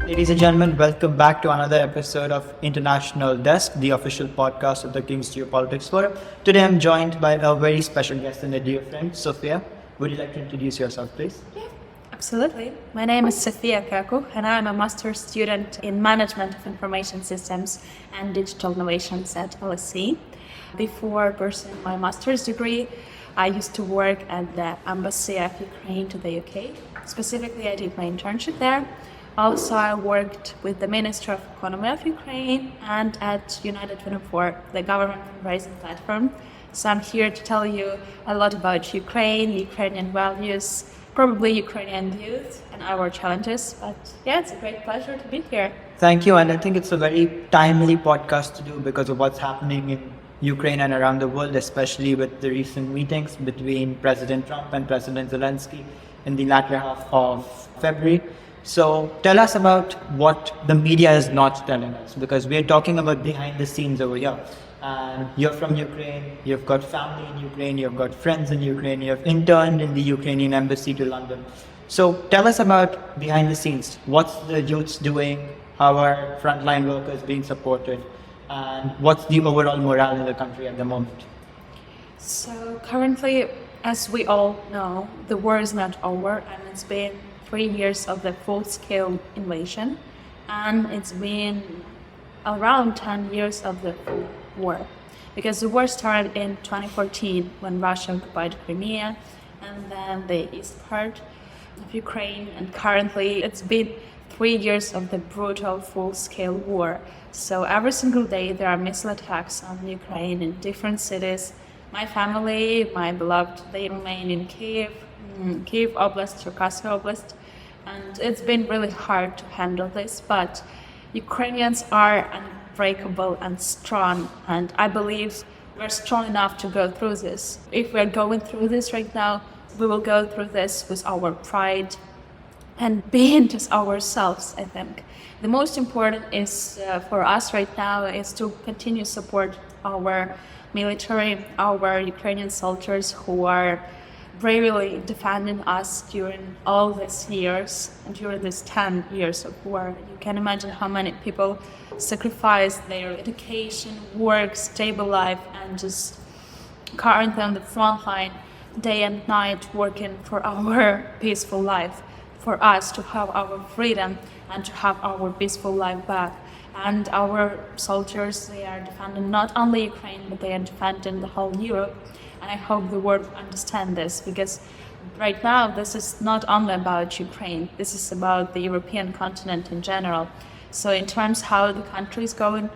Ladies and gentlemen, welcome back to another episode of International Desk, the official podcast of the King's Geopolitics Forum. Today I'm joined by a very special guest and a dear friend, Sofiia. Would you like to introduce yourself, please? Absolutely. My name is Sofiia Kekukh, and I'm a master's student in Management of Information Systems and Digital Innovations at LSE. Before pursuing my master's degree, I used to work at the Embassy of Ukraine to the UK. Specifically, I did my internship there. Also, I worked with the Ministry of Economy of Ukraine and at United 24, the government fundraising platform. So I'm here to tell you a lot about Ukraine, Ukrainian values, probably Ukrainian youth and our challenges. But yeah, it's a great pleasure to be here. Thank you, and I think it's a very timely podcast to do because of what's happening in Ukraine and around the world, especially with the recent meetings between President Trump and President Zelensky in the latter half of February. So tell us about what the media is not telling us, because we're talking about behind the scenes over here. And you're from Ukraine, you've got family in Ukraine, you've got friends in Ukraine, you've interned in the Ukrainian embassy to London. So tell us about behind the scenes. What's the youths doing? How are frontline workers being supported? And what's the overall morale in the country at the moment? So currently, as we all know, the war is not over, and it's been 3 years of the full-scale invasion, and it's been around 10 years of the war, because the war started in 2014 when Russia occupied Crimea and then the east part of Ukraine, and currently it's been 3 years of the brutal full-scale war. So every single day there are missile attacks on Ukraine in different cities. My family, my beloved, they remain in Kyiv Oblast, Cherkasy Oblast, and it's been really hard to handle this, but Ukrainians are unbreakable and strong, and I believe we're strong enough to go through this. If we're going through this right now, we will go through this with our pride and being just ourselves, I think. The most important is for us right now is to continue support our military, our Ukrainian soldiers who are bravely defending us during all these years, and during these 10 years of war. You can imagine how many people sacrificed their education, work, stable life, and just currently on the front line, day and night, working for our peaceful life, for us to have our freedom and to have our peaceful life back. And our soldiers, they are defending not only Ukraine, but they are defending the whole Europe. And I hope the world understand this, because right now this is not only about Ukraine, this is about the European continent in general. So in terms how the country is going,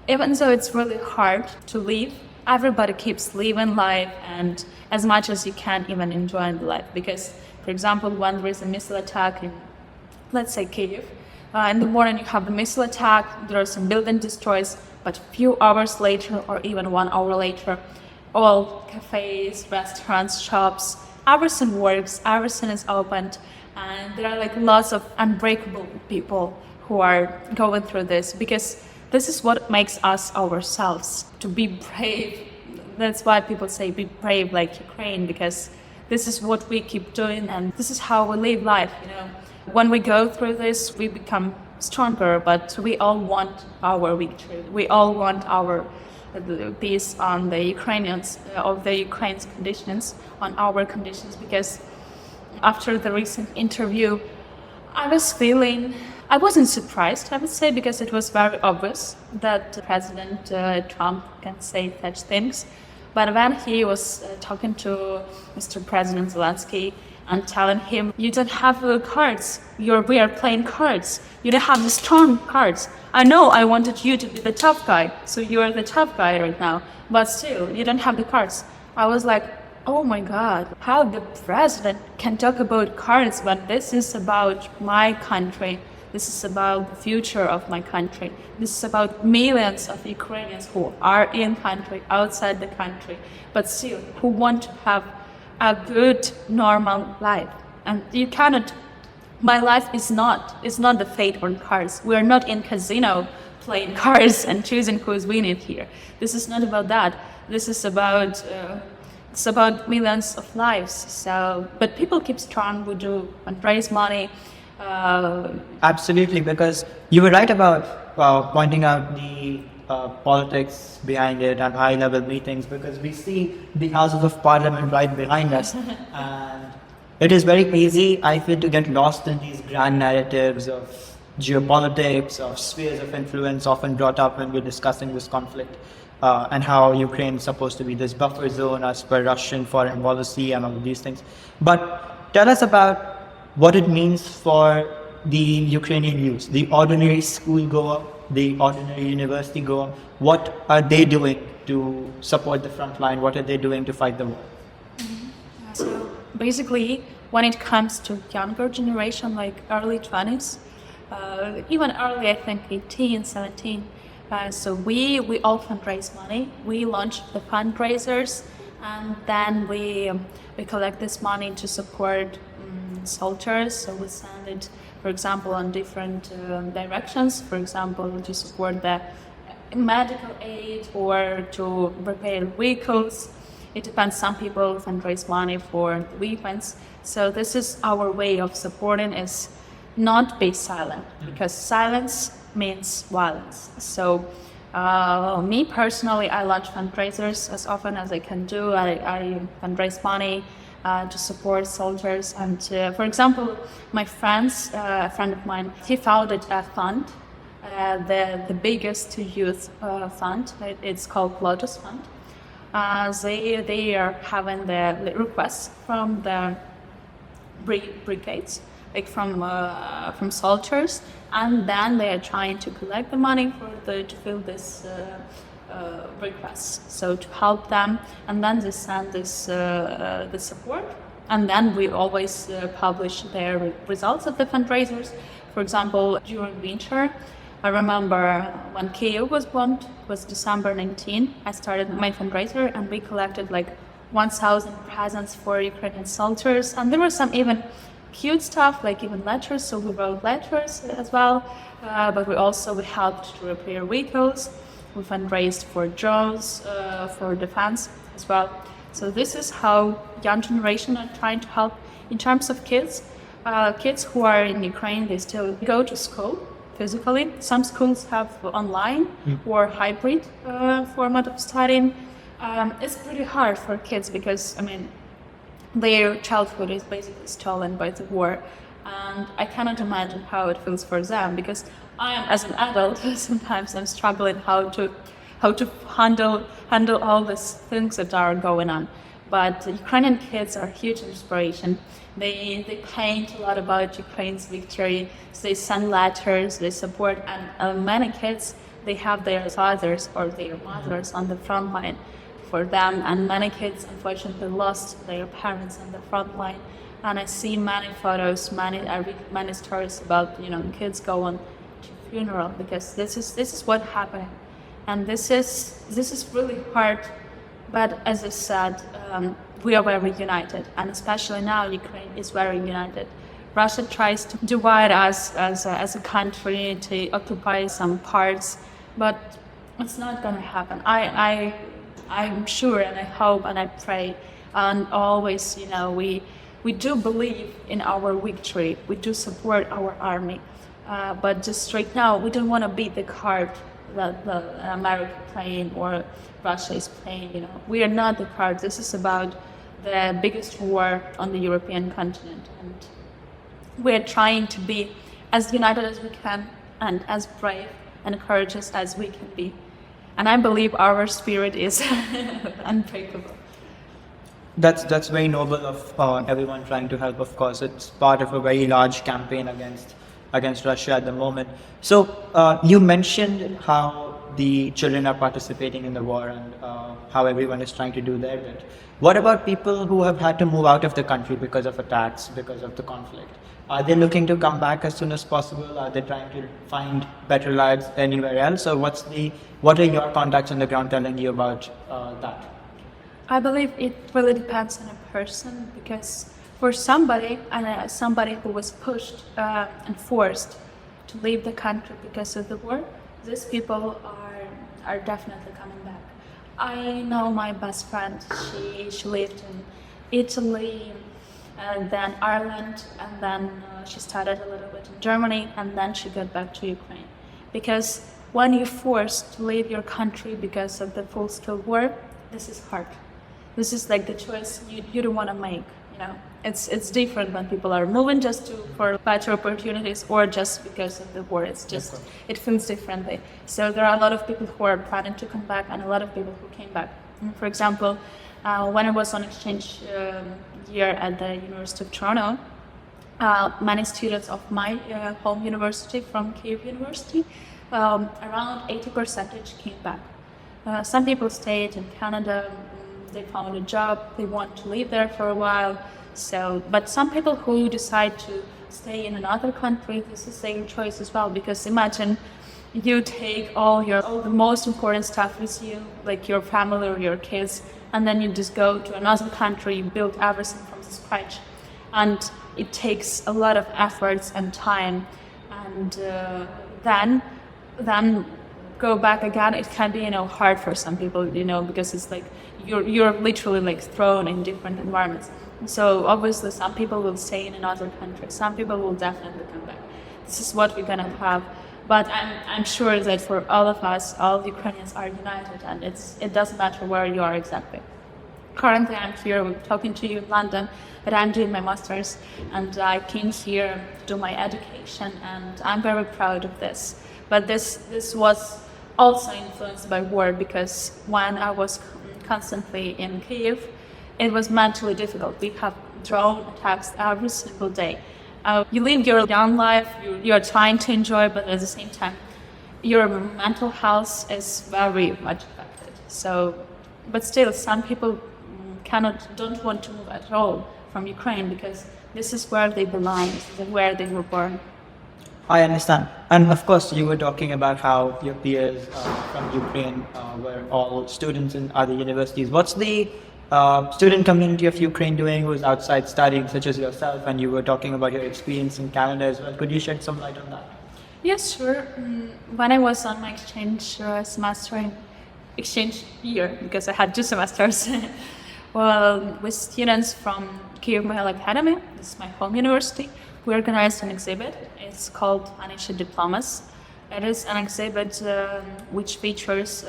even though it's really hard to live, everybody keeps living life, and as much as you can, even enjoying the life. Because, for example, when there is a missile attack in, let's say, Kyiv, in the morning you have the missile attack, there are some building destroys, but a few hours later or even 1 hour later, all cafes, restaurants, shops, everything works, everything is opened, and there are like lots of unbreakable people who are going through this, because this is what makes us ourselves, to be brave. That's why people say be brave like Ukraine, because this is what we keep doing and this is how we live life, you know. When we go through this, we become stronger, but we all want our victory. We all want our peace on the Ukrainians, of the Ukraine's conditions, on our conditions, because after the recent interview, I wasn't surprised, I would say, because it was very obvious that President Trump can say such things. But when he was talking to Mr. President Zelensky and telling him, you don't have cards, we are playing cards, you don't have the strong cards. I know I wanted you to be the tough guy, so you are the tough guy right now, but still, you don't have the cards. I was like, oh my God, how the president can talk about cards when this is about my country, this is about the future of my country, this is about millions of Ukrainians who are in country, outside the country, but still, who want to have a good, normal life. And you cannot, my life is not the fate on cards. We are not in casino playing cards and choosing who's winning here. This is not about that. This is about, it's about millions of lives. So, but people keep strong, we do, and raise money. Absolutely, because you were right about pointing out the politics behind it and high level meetings, because we see the Houses of Parliament right behind us. And it is very easy, I feel, to get lost in these grand narratives of geopolitics, of spheres of influence, often brought up when we're discussing this conflict. And how Ukraine is supposed to be this buffer zone as per Russian foreign policy and all of these things. But tell us about what it means for the Ukrainian youth, the ordinary school goer, the ordinary university goer. What are they doing to support the front line? What are they doing to fight the war? So basically, when it comes to younger generation, like early 20s, even early, I think 18, 17, so we all fundraise money. We launch the fundraisers, and then we collect this money to support soldiers. So we send it, for example, on different directions. For example, to support the medical aid or to repair vehicles. It depends. Some people fundraise money for weapons. So this is our way of supporting, is not be silent, because silence means violence. So me personally, I launch fundraisers as often as I can do. I fundraise money to support soldiers. And for example, my a friend of mine, he founded a fund, the biggest youth fund. It's called Lotus Fund. They are having the requests from the brigades, like from soldiers, and then they are trying to collect the money to fill this requests. So to help them, and then they send this the support, and then we always publish their results of the fundraisers. For example, during winter, I remember when Kyiv was bombed, it was December 19. I started my fundraiser, and we collected like 1,000 presents for Ukrainian soldiers, and there was some even cute stuff, like even letters. So we wrote letters as well, but we helped to repair vehicles. We fundraised for drones, for defense as well. So this is how young generation are trying to help. In terms of kids, kids who are in Ukraine, they still go to school physically. Some schools have online or hybrid format of studying. It's pretty hard for kids because, I mean, their childhood is basically stolen by the war, and I cannot imagine how it feels for them, because I am, as an adult, sometimes I'm struggling how to handle all these things that are going on. But Ukrainian kids are huge inspiration. They paint a lot about Ukraine's victory. They send letters, they support, and many kids, they have their fathers or their mothers on the front line for them, and many kids unfortunately lost their parents on the front line. And I see many photos, I read many stories about kids going to funeral, because this is what happened, and this is really hard. But as I said, we are very united, and especially now Ukraine is very united. Russia tries to divide us as a country, to occupy some parts, but it's not going to happen. I'm sure, and I hope, and I pray, and always, we do believe in our victory. We do support our army, but just right now, we don't want to beat the card that America playing or Russia is playing. We are not the card. This is about the biggest war on the European continent, and we are trying to be as united as we can, and as brave and courageous as we can be. And I believe our spirit is unbreakable. That's very noble of everyone trying to help. Of course, it's part of a very large campaign against Russia at the moment. So you mentioned how the children are participating in the war, and how everyone is trying to do their bit. What about people who have had to move out of the country because of attacks, because of the conflict? Are they looking to come back as soon as possible? Are they trying to find better lives anywhere else? Or what are your contacts on the ground telling you about that? I believe it really depends on a person, because for somebody who was pushed and forced to leave the country because of the war, these people are definitely coming back. I know my best friend. She lived in Italy and then Ireland, and then she studied a little bit in Germany, and then she got back to Ukraine. Because when you're forced to leave your country because of the full-scale war, this is hard. This is like the choice you don't want to make. It's different when people are moving just for better opportunities or just because of the war. It feels differently. So there are a lot of people who are planning to come back and a lot of people who came back. For example, when I was on exchange year at the University of Toronto, many students of my home university from Kyiv University, around 80% came back. Some people stayed in Canada. They found a job, they want to live there for a while. But some people who decide to stay in another country, this is their choice as well. Because imagine you take all the most important stuff with you, like your family or your kids, and then you just go to another country, you build everything from scratch. And it takes a lot of efforts and time. And then go back again, it can be hard for some people, because it's like you're literally like thrown in different environments. So obviously some people will stay in another country, some people will definitely come back. This is what we're gonna have. But I'm sure that for all of us, all Ukrainians are united, and it doesn't matter where you are exactly. Currently I'm here talking to you in London, but I'm doing my master's, and I came here to do my education, and I'm very proud of this. But this was also influenced by war, because when I was constantly in Kyiv, it was mentally difficult. We have drone attacks every single day. You live your young life, you're trying to enjoy, but at the same time, your mental health is very much affected. But still, some people don't want to move at all from Ukraine, because this is where they belong, this is where they were born. I understand. And of course, you were talking about how your peers from Ukraine were all students in other universities. What's the student community of Ukraine doing who's outside studying, such as yourself? And you were talking about your experience in Canada as well. Could you shed some light on that? Yes, sure. When I was on my exchange year, because I had 2 semesters, with students from Kyiv Mile Academy, this is my home university, we organized an exhibit. It's called Untold Diplomas. It is an exhibit which features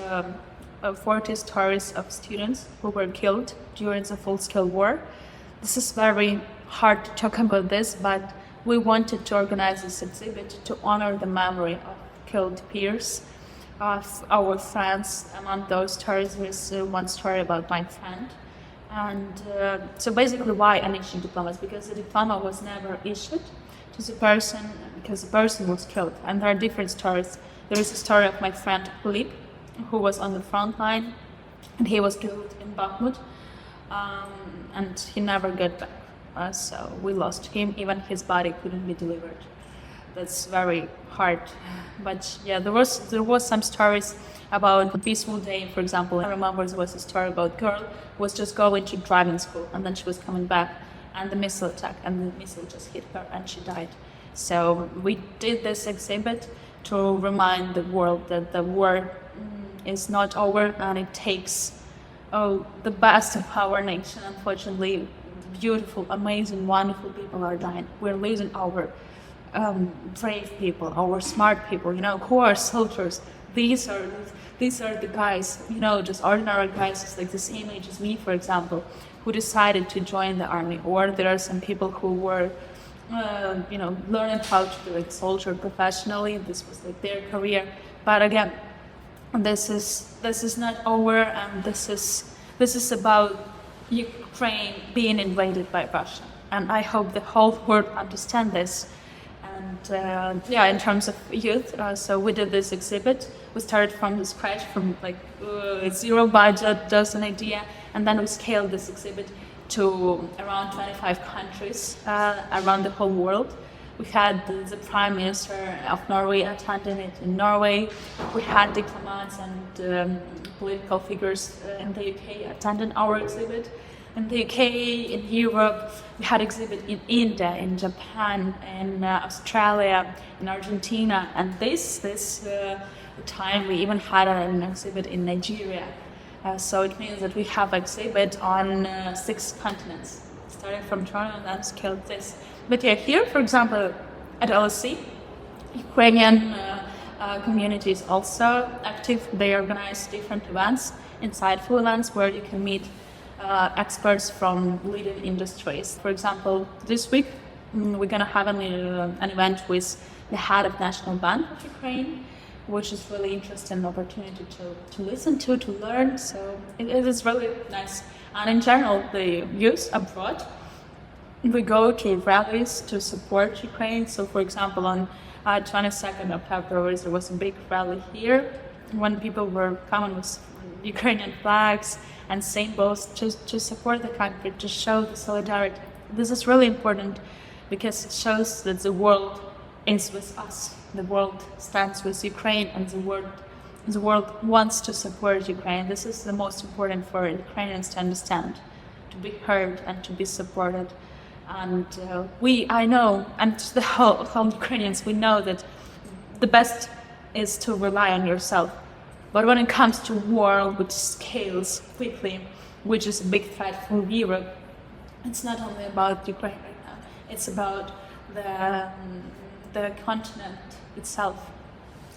40 stories of students who were killed during the full-scale war. This is very hard to talk about this, but we wanted to organize this exhibit to honor the memory of killed peers, of our friends. Among those stories, there's one story about my friend. And so basically, why unissued diplomas? Because the diploma was never issued to the person, because the person was killed. And there are different stories. There is a story of my friend Philippe, who was on the front line, and he was killed in Bakhmut, and he never got back. So we lost him. Even his body couldn't be delivered. That's very hard. But yeah, there was some stories about a peaceful day. For example, I remember there was a story about a girl who was just going to driving school, and then she was coming back, and the missile attack, and the missile just hit her, and she died. So we did this exhibit to remind the world that the war is not over, and it takes the best of our nation. Unfortunately, beautiful, amazing, wonderful people are dying. We're losing our brave people, our smart people, who are soldiers. These are the guys, just ordinary guys, just like the same age as me, for example, who decided to join the army. Or there are some people who were, learning how to be like soldier professionally. This was like their career. But again, this is not over, and this is about Ukraine being invaded by Russia. And I hope the whole world understand this. And in terms of youth, so we did this exhibit. We started from the scratch, from zero budget, just an idea, and then we scaled this exhibit to around 25 countries around the whole world. We had the Prime Minister of Norway attending it in Norway. We had diplomats and political figures in the UK attending our exhibit. In the UK, in Europe, we had exhibit in India, in Japan, in Australia, in Argentina, and this time we even had an exhibit in Nigeria. So it means that we have exhibit on 6 continents. started from Toronto and then scaled this. But yeah, here, for example, at LSE, Ukrainian community is also active. They organize different events, insightful events, where you can meet experts from leading industries. For example, this week we're going to have an event with the head of National Bank of Ukraine, which is really interesting opportunity to listen to learn. So it is really nice. And in general, the youth abroad, we go to rallies to support Ukraine. So for example, on 22nd of February, there was a big rally here when people were coming with Ukrainian flags and symbols to support the country, to show the solidarity. This is really important because it shows that the world is with us. The world stands with Ukraine, and the world wants to support Ukraine. This is the most important for Ukrainians to understand, to be heard and to be supported. And I know, and the whole Ukrainians, we know that the best is to rely on yourself. But when it comes to war, which scales quickly, which is a big threat for Europe, it's not only about Ukraine right now. It's about the continent itself.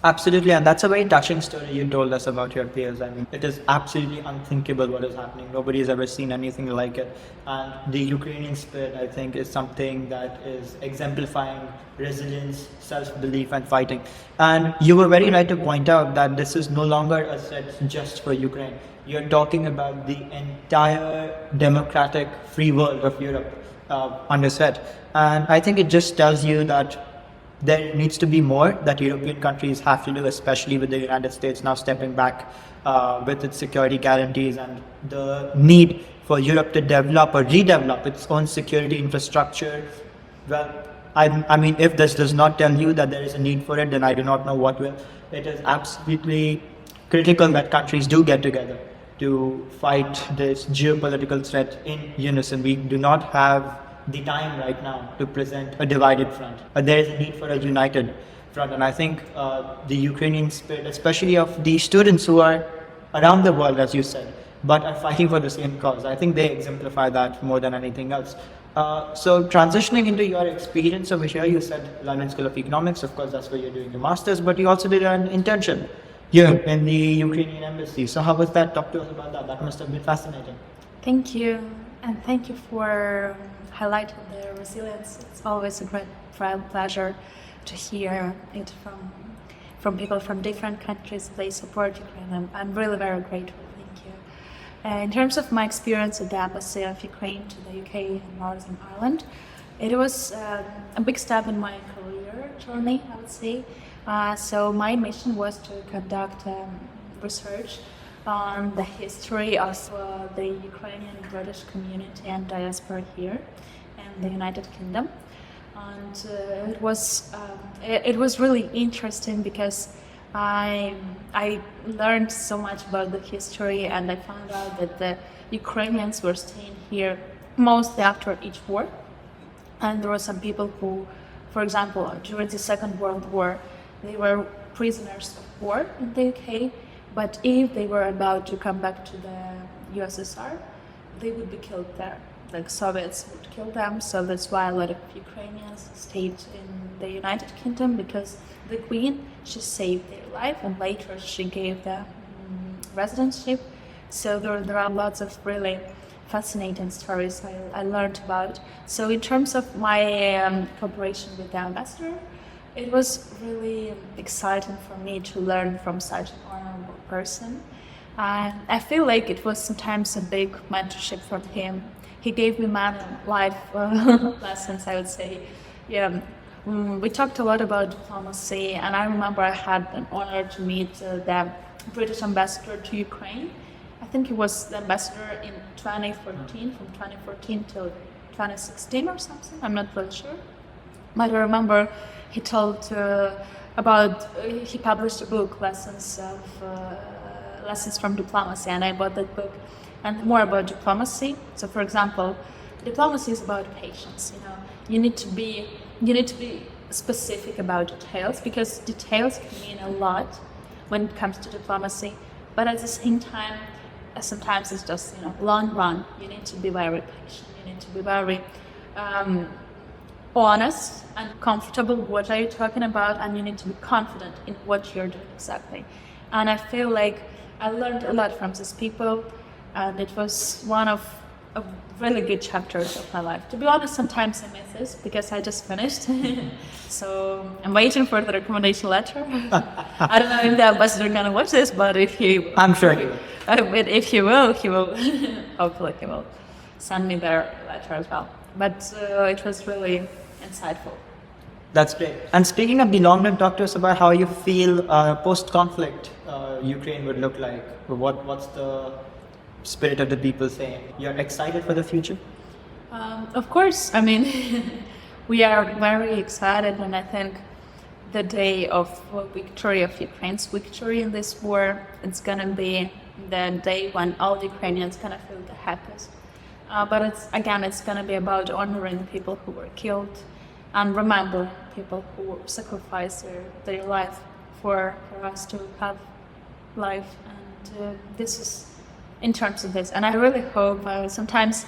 Absolutely, and that's a very touching story you told us about your peers. I mean, it is absolutely unthinkable what is happening. Nobody has ever seen anything like it. And the Ukrainian spirit, I think, is something that is exemplifying resilience, self-belief, and fighting. And you were very right to point out that this is no longer a threat just for Ukraine. You're talking about the entire democratic free world of Europe under threat. And I think it just tells you that there needs to be more that European countries have to do, especially with the United States now stepping back with its security guarantees, and the need for Europe to develop or redevelop its own security infrastructure. Well, I mean, if this does not tell you that there is a need for it, then I do not know what will. It is absolutely critical that countries do get together to fight this geopolitical threat in unison. We do not have the time right now to present a divided front. There is a need for a united front, and I think the Ukrainian spirit, especially of the students who are around the world, as you said, but are fighting for the same cause, I think they exemplify that more than anything else. So transitioning into your experience over here, you said London School of Economics, of course that's where you're doing your master's, but you also did an internship here in the Ukrainian embassy. So how was that? Talk to us about that. That must have been fascinating. Thank you, and thank you for highlighting the resilience. It's always a great pleasure to hear it from people from different countries. They support Ukraine. I'm really very grateful. Thank you. In terms of my experience at the Embassy of Ukraine to the UK and Northern Ireland, it was a big step in my career journey, I would say. So my mission was to conduct research on the history of the Ukrainian British community and diaspora here in the United Kingdom. And it was really interesting because I learned so much about the history, and I found out that the Ukrainians were staying here mostly after each war. And there were some people who, for example, during the Second World War, they were prisoners of war in the UK, but if they were about to come back to the USSR, they would be killed there. Like Soviets would kill them, so that's why a lot of Ukrainians stayed in the United Kingdom, because the Queen, she saved their life, and later she gave them residentship. So there are lots of really fascinating stories I learned about. So in terms of my cooperation with the ambassador, it was really exciting for me to learn from such an honorable person. I feel like it was sometimes a big mentorship from him. He gave me many life lessons, I would say. Yeah, we talked a lot about diplomacy, and I remember I had an honor to meet the British ambassador to Ukraine. I think he was the ambassador in 2014, from 2014 till 2016 or something. I'm not really sure. But I remember he told he published a book, Lessons from Diplomacy, and I bought that book. And more about diplomacy. So, for example, diplomacy is about patience. You need to be specific about details, because details can mean a lot when it comes to diplomacy. But at the same time, sometimes it's just, long run. You need to be very patient. You need to be very honest and comfortable with what are you talking about, and you need to be confident in what you're doing exactly. And I feel like I learned a lot from these people, and it was one of a really good chapters of my life. To be honest, sometimes I miss this because I just finished. So I'm waiting for the recommendation letter. I don't know if the ambassador is gonna watch this, but if he, I'm sure he will. but if he will, hopefully he will send me their letter as well. But it was really insightful. That's great. And speaking of the long run, talk to us about how you feel post-conflict Ukraine would look like. What's the spirit of the people saying? You're excited for the future? Of course. I mean, we are very excited, and I think the day of victory, of Ukraine's victory in this war, it's gonna be the day when all Ukrainians gonna feel the happiest. But it's gonna be about honoring people who were killed and remembering people who sacrificed their life for us to have life. And this is in terms of this. And I really hope, sometimes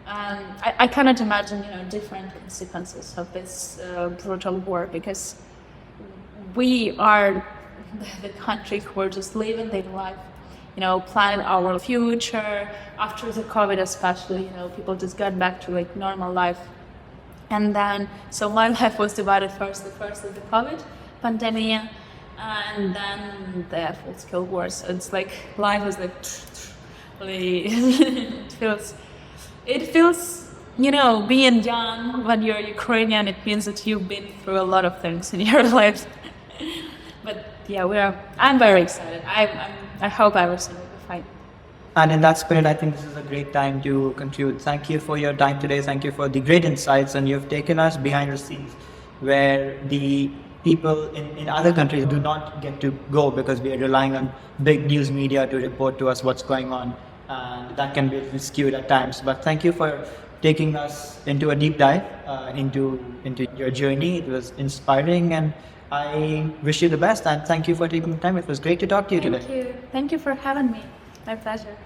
I cannot imagine, different consequences of this brutal war, because we are the country who are just living their life, planning our future. After the COVID especially, people just got back to like normal life. And then, so my life was divided first with the COVID pandemic, and then the full-scale war. So it's like life was like really, it feels, being young when you're Ukrainian, it means that you've been through a lot of things in your life. But yeah, I'm very excited. I hope everything will be fine. And in that spirit, I think this is a great time to conclude. Thank you for your time today. Thank you for the great insights. And you've taken us behind the scenes where the people in other countries do not get to go because we are relying on big news media to report to us what's going on. And that can be skewed at times. But thank you for taking us into a deep dive into your journey. It was inspiring, and I wish you the best. And thank you for taking the time. It was great to talk to you today. Thank you. Thank you for having me. My pleasure.